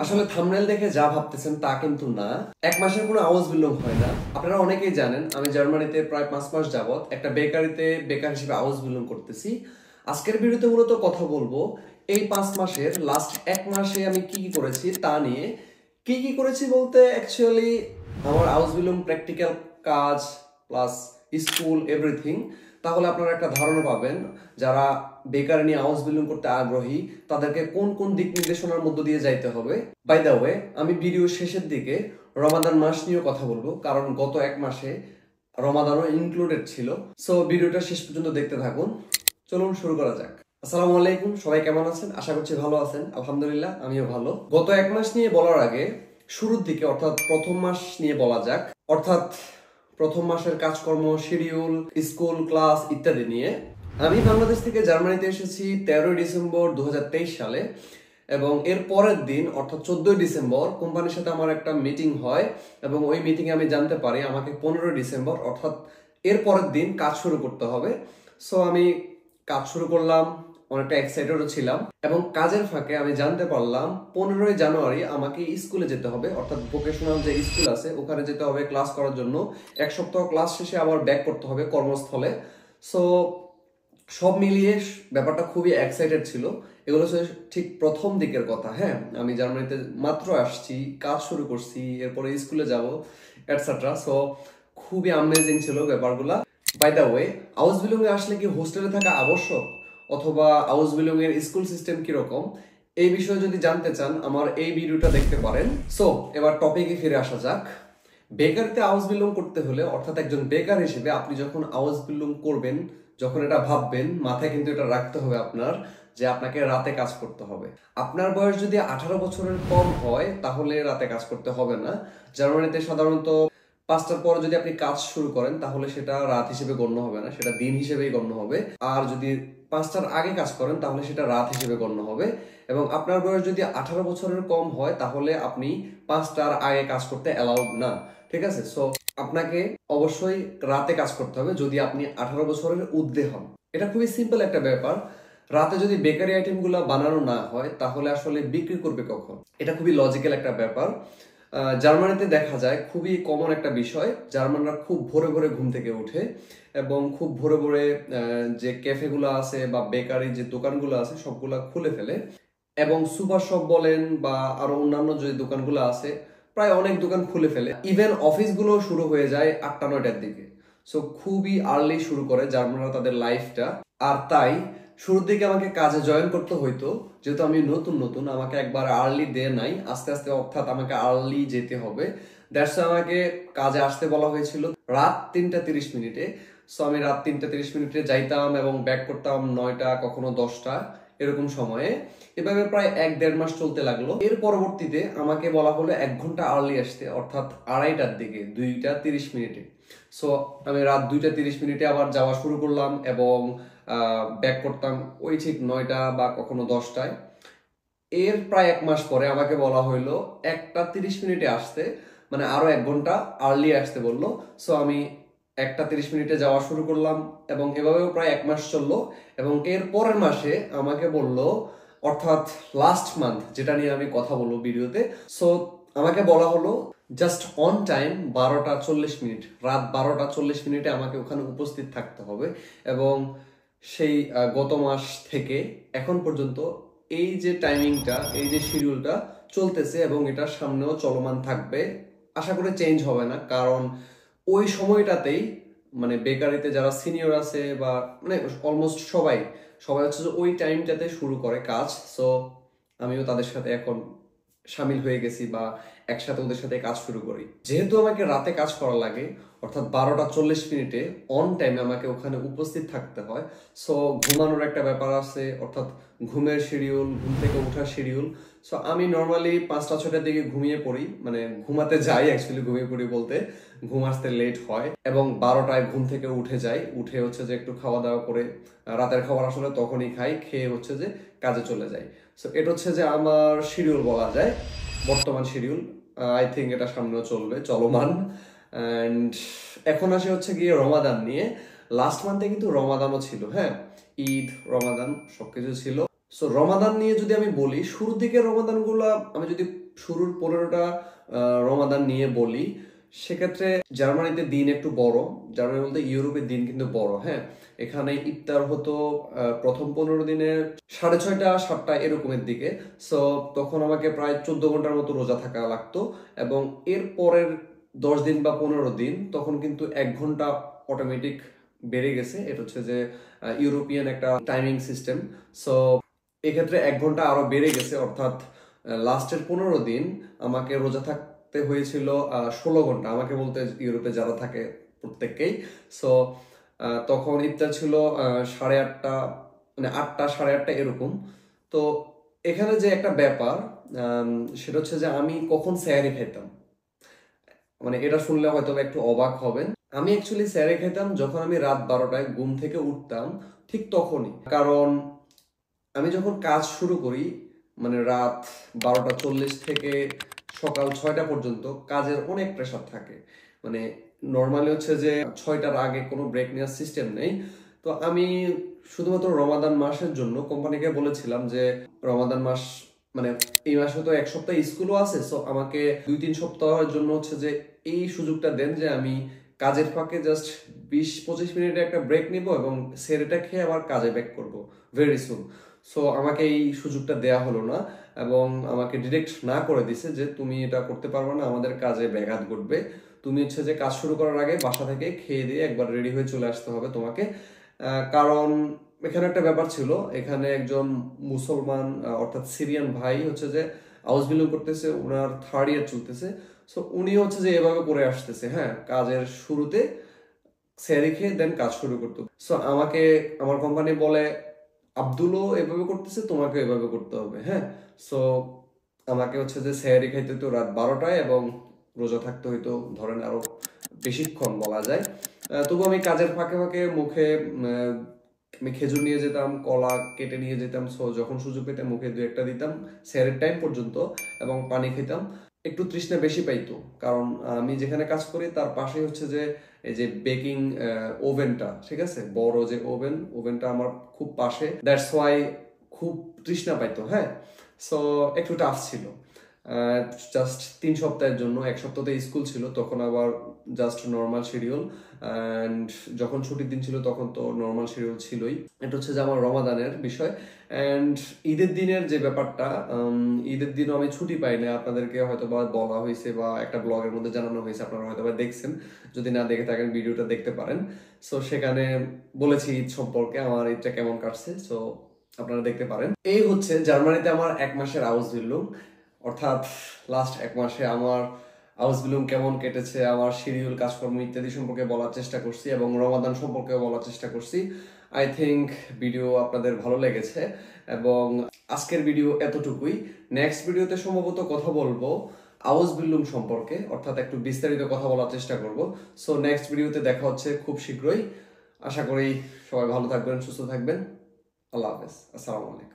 আসলে থাম্বনেল দেখে যা ভাবতেছেন তা কিন্তু না। এক মাসের কোনো আওয়াজ বিলং হয় না। আপনারা অনেকেই জানেন আমি জার্মানিতে প্রায় 5 মাস যাবত একটা বেকারিতে বেকার হিসেবে আওয়াজ বিলং করতেছি। আজকের ভিডিওতে মূলত কথা বলবো এই 5 মাসের লাস্ট 1 মাসে আমি কি কি করেছি তা নিয়ে। কি কি করেছি বলতে অ্যাকচুয়ালি আমার আউস বিলং প্র্যাকটিক্যাল কাজ প্লাস স্কুল এভরিথিং। তাহলে আপনারা একটা ধারণা পাবেন যারা বেকার নিয়ে আউস বিলং করতে আগ্রহী তাদেরকে কোন কোন দিক নির্দেশনার মধ্য দিয়ে যাইতে হবে। বাই দ্য ওয়ে, আমি ভিডিও শেষের দিকে রমাদান মাস নিয়ে কথা বলবো, কারণ গত 1 মাসে রমাদানও ইনক্লুডেড ছিল। সো ভিডিওটা শেষ পর্যন্ত দেখতে থাকুন। চলুন শুরু করা যাক। আসসালামু আলাইকুম, সবাই কেমন আছেন? আশা করছি ভালো আছেন। আলহামদুলিল্লাহ, আমিও ভালো। গত 1 মাস নিয়ে বলার আগে শুরুর দিকে অর্থাৎ প্রথম মাস নিয়ে বলা যাক, অর্থাৎ প্রথম মাসের কাজকর্ম, শিডিউল, স্কুল, ক্লাস ইত্যাদি নিয়ে। আমি বাংলাদেশ থেকে জার্মানিতে এসেছি 13ই ডিসেম্বর 2023 সালে, এবং এর পরের দিন অর্থাৎ 14ই ডিসেম্বর কোম্পানির সাথে আমার একটা মিটিং হয়, এবং ওই মিটিংয়ে আমি জানতে পারি আমাকে 15ই ডিসেম্বর অর্থাৎ এর পরের দিন কাজ শুরু করতে হবে। সো আমি কাজ শুরু করলাম, অনেকটা এক্সাইটেডও ছিলাম, এবং কাজের ফাঁকে আমি জানতে পারলাম 15ই জানুয়ারি আমাকে স্কুলে যেতে হবে, অর্থাৎ ভোকেশনাল যে স্কুল আছে ওখানে যেতে হবে ক্লাস করার জন্য। 1 সপ্তাহ ক্লাস শেষে আবার ব্যাক করতে হবে কর্মস্থলে। সো সব মিলিয়ে ব্যাপারটা খুবই এক্সাইটেড ছিল। এগুলো হচ্ছে ঠিক প্রথম দিকের কথা। হ্যাঁ, আমি জার্মানিতে মাত্র আসছি, কাজ শুরু করছি, এরপরে স্কুলে যাব এটসেট্রা। সো খুবই আমেজিং ছিল ব্যাপারগুলা। বাই দ্য ওয়ে, আউস বিলং এ আসলে কি হোস্টেলে থাকা আবশ্যক, অথবা আউস বিলং এর স্কুল সিস্টেম কিরকম, এই বিষয়ে যদি জানতে চান আমার এই ভিডিওটা দেখতে পারেন। সো এবার টপিকে ফিরে আসা যাক। বেকারিতে আউস বিলং করতে হলে, অর্থাৎ একজন বেকার হিসেবে আপনি যখন আউস বিলং করবেন, যখন এটা ভাববেন, মাথায় কিন্তু এটা রাখতে হবে আপনার যে আপনাকে রাতে কাজ করতে হবে। আপনার বয়স যদি 18 বছরের কম হয় তাহলে রাতে কাজ করতে হবে না। জার্মানিতে সাধারণত 5টার পর যদি আপনি কাজ শুরু করেন তাহলে সেটা রাত হিসেবে গণ্য হবে না, সেটা দিন হিসেবেই গণ্য হবে। আর যদি 5টার আগে কাজ করেন তাহলে সেটা রাত হিসেবে গণ্য হবে। এবং আপনার বয়স যদি 18 বছরের কম হয় তাহলে আপনি 5টার আগে কাজ করতে অ্যালাউড না। ঠিক আছে? সো আপনাকে অবশ্যই রাতে কাজ করতে হবে যদি আপনি 18 বছরের ঊর্ধ্বে হন। এটা খুবই সিম্পল একটা ব্যাপার। রাতে যদি বেকারি আইটেম গুলা বানানো না হয় তাহলে আসলে বিক্রি করবে কখন? এটা খুবই লজিক্যাল একটা ব্যাপার। জার্মানিতে দেখা যায় খুবই কমন একটা বিষয়, জার্মানরা খুব ভোরে ভোরে ঘুম থেকে উঠে এবং খুব ভোরে ভোরে যে ক্যাফেগুলো আছে বা বেকারি যে দোকানগুলো আছে সবগুলা খুলে ফেলে। এবং সুপার শপ বলেন বা আরো অন্যান্য যে দোকানগুলো আছে প্রায় অনেক দোকান খুলে ফেলে। ইভেন অফিসগুলো শুরু হয়ে যায় 8টা 9টার দিকে। সো খুবই আর্লি শুরু করে জার্মানরা তাদের লাইফটা। আর তাই শুরুর দিকে আমাকে কাজে জয়েন করতে হইতো, যেহেতু আমি নতুন নতুন, আমাকে একবার আর্লি দে নাই, আস্তে আস্তে, অর্থাৎ আমাকে আর্লি যেতে হবে। দ্যাটস আমাকে কাজে আসতে বলা হয়েছিল রাত 3টা 30 মিনিটে। সো আমি রাত 3টা 30 মিনিটে যাইতাম এবং ব্যাক করতাম 9টা, কখনো 10টা এরকম সময়ে। এভাবে প্রায় 1-1.5 মাস চলতে লাগলো। এর পরবর্তীতে আমাকে বলা হলো 1 ঘন্টা আর্লি আসতে, অর্থাৎ 2:30টার দিকে, 2টা 30 মিনিটে। সো আমি রাত 2টা 30 মিনিটে আবার যাওয়া শুরু করলাম এবং ব্যাক করতাম ওই ঠিক 9টা বা কখনো 10টায়। এর প্রায় 1 মাস পরে আমাকে বলা হইলো 1টা 30 মিনিটে আসতে, মানে আরো 1 ঘন্টা আর্লি আসতে বললো। সো আমি 1টা 30 মিনিটে যাওয়া শুরু করলাম এবং এভাবেও প্রায় 1 মাস চললো। এবং এর পরের মাসে আমাকে বললো, অর্থাৎ লাস্ট মান্থ যেটা নিয়ে আমি কথা বলবো ভিডিওতে, সো আমাকে বলা হলো জাস্ট অন টাইম 12টা 40 মিনিট, রাত 12টা 40 মিনিটে আমাকে ওখানে উপস্থিত থাকতে হবে। এবং সেই গত মাস থেকে এখন পর্যন্ত এই যে টাইমিংটা, এই যে শিডিউলটা চলতেছে এবং এটা সামনেও চলমান থাকবে। আশা করি চেঞ্জ হবে না, কারণ ওই সময়টাতেই মানে বেকারিতে যারা সিনিয়র আছে বা মানে অলমোস্ট সবাই সবাই হচ্ছে যে ওই টাইমটাতে শুরু করে কাজ। সো আমিও তাদের সাথে এখন সামিল হয়ে গেছি বা একসাথে ওদের সাথে কাজ শুরু করি। যেহেতু আমাকে রাতে কাজ করা লাগে, অর্থাৎ 12টা 40 মিনিটে অন টাইমে আমাকে ওখানে উপস্থিত থাকতে হয়। সো ঘুমানোর একটা ব্যাপার আছে, অর্থাৎ ঘুমের শিডিউল, ঘুম থেকে ওঠার শিডিউল। সো আমি নর্মালি 5টা 6টার দিকে ঘুমিয়ে পড়ি, মানে ঘুমাতে যাই, অ্যাকচুয়ালি ঘুমিয়ে পড়ি বলতে ঘুম আসতে লেট হয়, এবং 12টায় ঘুম থেকে উঠে যাই। উঠে হচ্ছে যে একটু খাওয়া দাওয়া করে, রাতের খাবার আসলে তখনই খাই, খেয়ে হচ্ছে যে কাজে চলে যাই। সো এটা হচ্ছে যে আমার শিডিউল বলা যায়, বর্তমান শিডিউল। আই থিঙ্ক এটা সামনেও চলবে, চলমান। অ্যান্ড এখন আসে হচ্ছে গিয়ে রমাদান নিয়ে। লাস্ট মান্থে কিন্তু রমাদানও ছিল। হ্যাঁ, ঈদ, রমাদান সবকিছু ছিল। সো রমাদান নিয়ে যদি আমি বলি, শুরুর দিকে রমাদানগুলো আমি যদি শুরুর 15টা রমাদান নিয়ে বলি, সেক্ষেত্রে জার্মানিতে দিন একটু বড়। জার্মানি বলতে ইউরোপের দিন কিন্তু বড়, হ্যাঁ। এখানে ইফতার হতো প্রথম 15 দিনে 6:30 7টা এরকমের দিকে। সো তখন আমাকে প্রায় 14 ঘন্টার মতো রোজা থাকা লাগতো, এবং এর পরের 10 দিন বা 15 দিন তখন কিন্তু 1 ঘন্টা অটোমেটিক বেড়ে গেছে। এটা হচ্ছে যে ইউরোপিয়ান একটা টাইমিং সিস্টেম। সো এক্ষেত্রে 1 ঘন্টা আরো বেড়ে গেছে, অর্থাৎ লাস্টের 15 দিন আমাকে রোজা থাকতে হয়েছিল 16 ঘন্টা, আমাকে বলতে ইউরোপে যারা থাকে প্রত্যেককেই। সো তখন ইফতার ছিল 8:30, মানে 8টা 8:30 এরকম। তো এখানে যে একটা ব্যাপার, সেটা হচ্ছে যে আমি কখন সেহরি খাইতাম, মানে এটা শুনলে হয়তো একটু অবাক হবেন। আমি অ্যাকচুয়ালি স্যারে খেতাম যখন আমি রাত 12টায় ঘুম থেকে উঠতাম, ঠিক তখনই। কারণ আমি যখন কাজ শুরু করি, মানে রাত 12টা 40 থেকে সকাল 6টা পর্যন্ত কাজের অনেক প্রেশার থাকে। মানে নর্মালি হচ্ছে যে 6টার আগে কোনো ব্রেক নেওয়ার সিস্টেম নেই। তো আমি শুধুমাত্র রমাদান মাসের জন্য কোম্পানিকে বলেছিলাম যে রমাদান মাস, মানে এই মাসে তো 1 সপ্তাহ স্কুলও আছে, সো আমাকে 2-3 সপ্তাহের জন্য হচ্ছে যে এই সুযোগটা দেন যে আমি কাজের ফাঁকে জাস্ট 20-25 মিনিটের একটা ব্রেক নিব এবং সেরেটা খেয়ে আবার কাজে ব্যাক করব ভেরি সুন। সো আমাকে এই সুযোগটা দেয়া হলো না, এবং আমাকে ডিরেক্ট না করে দিছে যে তুমি এটা করতে পারবে না, আমাদের কাজে ব্যাঘাত ঘটবে। তুমি হচ্ছে যে কাজ শুরু করার আগে বাসা থেকে খেয়ে দিয়ে একবার রেডি হয়ে চলে আসতে হবে তোমাকে। কারণ এখানে একটা ব্যাপার ছিল, এখানে একজন মুসলমান অর্থাৎ সিরিয়ান ভাই হচ্ছে যে হাউস বিলং করতেছে, ওনার 3rd ইয়ার চলতেছে। সো উনি হচ্ছে যে এভাবে করে আসতেছে, হ্যাঁ, কাজের শুরুতে সেহরি খেয়ে দেন কাজ শুরু করতো। সো আমাকে আমার কোম্পানি বলে আব্দুলও এভাবে করতেছে, তোমাকে এভাবে করতে হবে, হ্যাঁ। সো আমাকে হচ্ছে যে সেহরি খাইতে হতো রাত 12টায়, এবং রোজা থাকতে হইতো ধরেন আরো বেশিক্ষণ বলা যায়। তবু আমি কাজের ফাঁকে ফাঁকে মুখে আমি খেজুর নিয়ে যেতাম, কলা কেটে নিয়ে যেতাম। সো যখন সুযোগ পেতাম মুখে 2-1টা দিতাম সেহরির টাইম পর্যন্ত, এবং পানি খেতাম। একটু তৃষ্ণা বেশি পাইতো, কারণ আমি যেখানে কাজ করি তার পাশেই হচ্ছে যে এই যে বেকিং ওভেনটা, ঠিক আছে, বড় যে ওভেনটা আমার খুব পাশে, দ্যাটস ওয়াই খুব তৃষ্ণা পাইতো, হ্যাঁ। সো একটু টাফ ছিল। জাস্ট 3 সপ্তাহের জন্য, 1 সপ্তাহতে স্কুল ছিল, তখন আবার জাস্ট নর্মাল শিডিউল। অ্যান্ড যখন ছুটির দিন ছিল তখন তো নর্মাল শিডিউল ছিলই। এটা হচ্ছে যে আমার রমাদানের বিষয়। অ্যান্ড ঈদের দিনের যে ব্যাপারটা, ঈদের দিনও আমি ছুটি পাই না, আপনাদেরকে হয়তো বা বলা হয়েছে বা একটা ব্লগের মধ্যে জানানো হয়েছে, আপনারা হয়তো বা দেখছেন, যদি না দেখে থাকেন ভিডিওটা দেখতে পারেন। সো সেখানে বলেছি ঈদ সম্পর্কে, আমার ঈদটা কেমন কাটছে, সো আপনারা দেখতে পারেন। এই হচ্ছে জার্মানিতে আমার 1 মাসের আউসবিল্ডিং, অর্থাৎ লাস্ট 1 মাসে আমার আউসবিল্ডিং কেমন কেটেছে, আমার শিডিউল, কাজকর্ম ইত্যাদি সম্পর্কে বলার চেষ্টা করছি, এবং রমাদান সম্পর্কে বলার চেষ্টা করছি। আই থিঙ্ক ভিডিও আপনাদের ভালো লেগেছে, এবং আজকের ভিডিও এতটুকুই। নেক্সট ভিডিওতে সম্ভবত কথা বলবো আউসবিল্ডিং সম্পর্কে, অর্থাৎ একটু বিস্তারিত কথা বলার চেষ্টা করব। সো নেক্সট ভিডিওতে দেখা হচ্ছে খুব শীঘ্রই। আশা করি সবাই ভালো থাকবেন, সুস্থ থাকবেন। আল্লাহ হাফেজ, আসসালামু আলাইকুম।